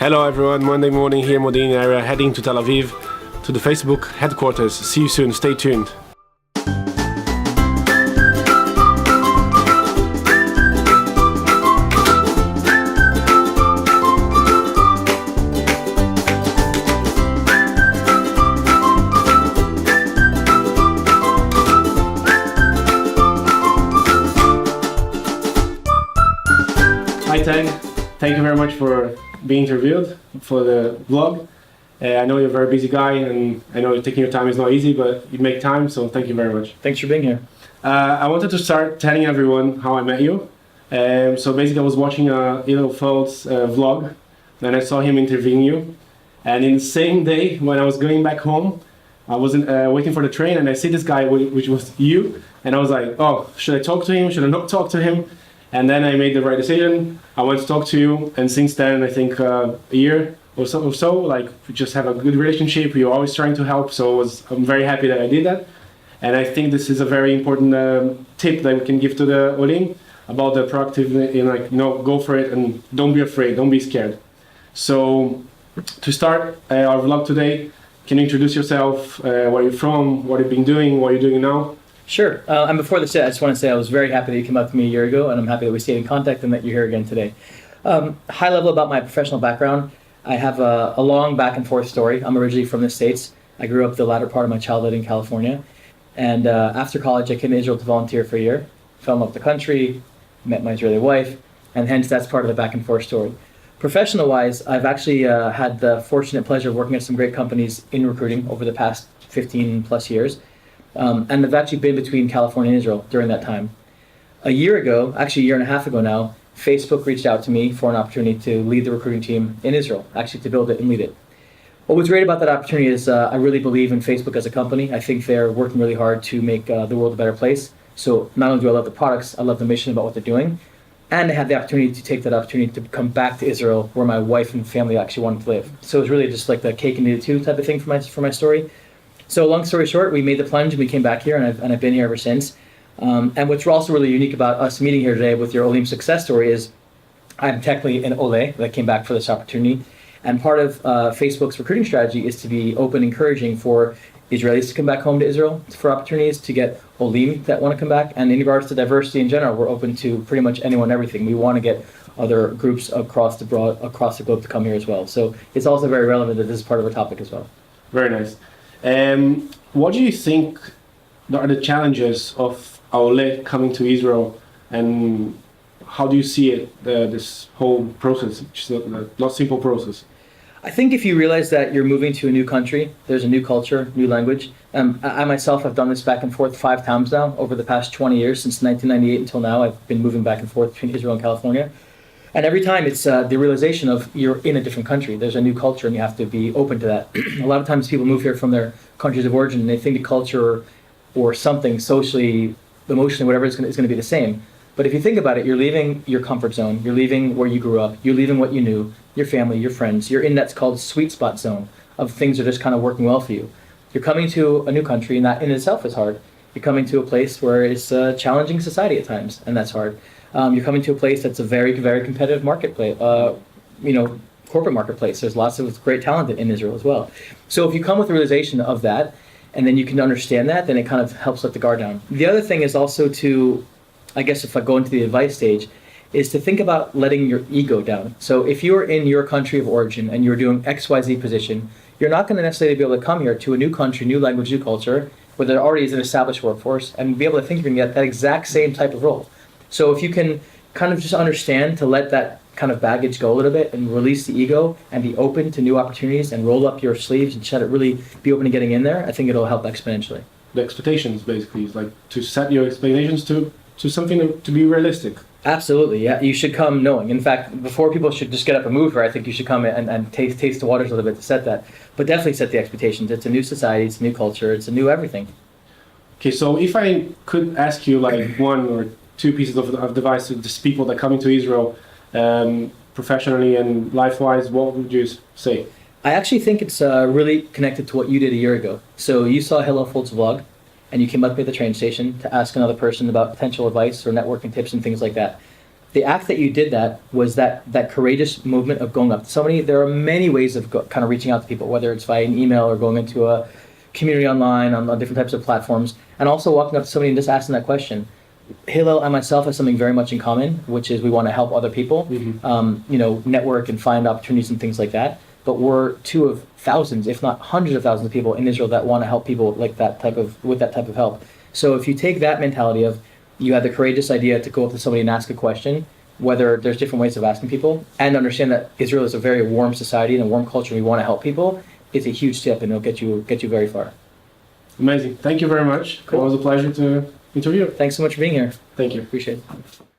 Hello everyone, Monday morning here in Modena area, heading to Tel Aviv, to the Facebook headquarters. See you soon, stay tuned. Hi Tahg, thank you very much for being interviewed for the vlog. I know you're a very busy guy and I know taking your time is not easy, but you make time, so thank you very much. Thanks for being here. I wanted to start telling everyone how I met you. So basically I was watching a Feld's vlog and I saw him interviewing you. And in the same day when I was going back home, I was waiting for the train and I see this guy, which was you, and I was like, oh, should I talk to him? Should I not talk to him? And then I made the right decision. I went to talk to you, and since then, I think a year or so, like we just have a good relationship. You're always trying to help, so I'm very happy that I did that. And I think this is a very important tip that we can give to the Olim about the proactive, go for it and don't be afraid, don't be scared. So to start our vlog today, can you introduce yourself, where you're from, what you've been doing, what you're doing now? Sure. And before this, I just want to say I was very happy that you came up to me a year ago, and I'm happy that we stayed in contact and that you're here again today. High level about my professional background, I have a long back and forth story. I'm originally from the States. I grew up the latter part of my childhood in California. And after college, I came to Israel to volunteer for a year, fell in love with the country, met my Israeli wife, and hence that's part of the back and forth story. Professional-wise, I've actually had the fortunate pleasure of working at some great companies in recruiting over the past 15 plus years. And I've actually been between California and Israel during that time. A year ago, actually a year and a half ago now, Facebook reached out to me for an opportunity to lead the recruiting team in Israel, actually to build it and lead it. What was great about that opportunity is I really believe in Facebook as a company. I think they're working really hard to make the world a better place. So not only do I love the products, I love the mission about what they're doing. And I had the opportunity to take that opportunity to come back to Israel where my wife and family actually wanted to live. So it was really just like the cake and eat it too type of thing for my story. So long story short, we made the plunge and we came back here, and I've been here ever since. And what's also really unique about us meeting here today with your Olim success story is I'm technically an Ole that came back for this opportunity. And part of Facebook's recruiting strategy is to be open, encouraging for Israelis to come back home to Israel for opportunities, to get Olim that want to come back. And in regards to diversity in general, we're open to pretty much anyone and everything. We want to get other groups across the globe to come here as well. So it's also very relevant that this is part of our topic as well. Very nice. What do you think are the challenges of Ole coming to Israel, and how do you see it, this whole process, which is not a simple process? I think if you realize that you're moving to a new country, there's a new culture, new language. I myself have done this back and forth 5 times now over the past 20 years, since 1998 until now. I've been moving back and forth between Israel and California. And every time it's the realization of you're in a different country. There's a new culture and you have to be open to that. A lot of times people move here from their countries of origin and they think the culture or something socially, emotionally, whatever is going to be the same. But if you think about it, you're leaving your comfort zone. You're leaving where you grew up. You're leaving what you knew, your family, your friends. You're in that's called sweet spot zone of things that are just kind of working well for you. You're coming to a new country, and that in itself is hard. You're coming to a place where it's a challenging society at times, and that's hard. You're coming to a place that's a very, very competitive marketplace, corporate marketplace. There's lots of great talent in Israel as well. So if you come with the realization of that, and then you can understand that, then it kind of helps let the guard down. The other thing is also to, I guess if I go into the advice stage, is to think about letting your ego down. So if you're in your country of origin and you're doing XYZ position, you're not going to necessarily be able to come here to a new country, new language, new culture, where there already is an established workforce, and be able to think you're going to get that exact same type of role. So if you can kind of just understand to let that kind of baggage go a little bit and release the ego and be open to new opportunities and roll up your sleeves and try to really be open to getting in there, I think it'll help exponentially. The expectations basically is like to set your expectations to something to be realistic. Absolutely, yeah. You should come knowing. In fact, before people should just get up and move here, I think you should come and taste the waters a little bit to set that. But definitely set the expectations. It's a new society, it's a new culture, it's a new everything. Okay, so if I could ask you like 1 or 2 pieces of advice to these people that come into Israel, professionally and life-wise, what would you say? I actually think it's really connected to what you did a year ago. So you saw Hello Folds vlog, and you came up to me at the train station to ask another person about potential advice or networking tips and things like that. the act that you did that was that courageous movement of going up to somebody. There are many ways of kind of reaching out to people, whether it's via an email or going into a community online on different types of platforms, and also walking up to somebody and just asking that question. Hillel and myself have something very much in common, which is we want to help other people, network and find opportunities and things like that. But we're two of thousands, if not hundreds of thousands of people in Israel that want to help people with that type of help. So if you take that mentality of you had the courageous idea to go up to somebody and ask a question, whether there's different ways of asking people, and understand that Israel is a very warm society and a warm culture, and we want to help people, it's a huge step, and it'll get you very far. Amazing. Thank you very much. Cool. It was a pleasure to interview. Thanks so much for being here. Thank you. Appreciate it.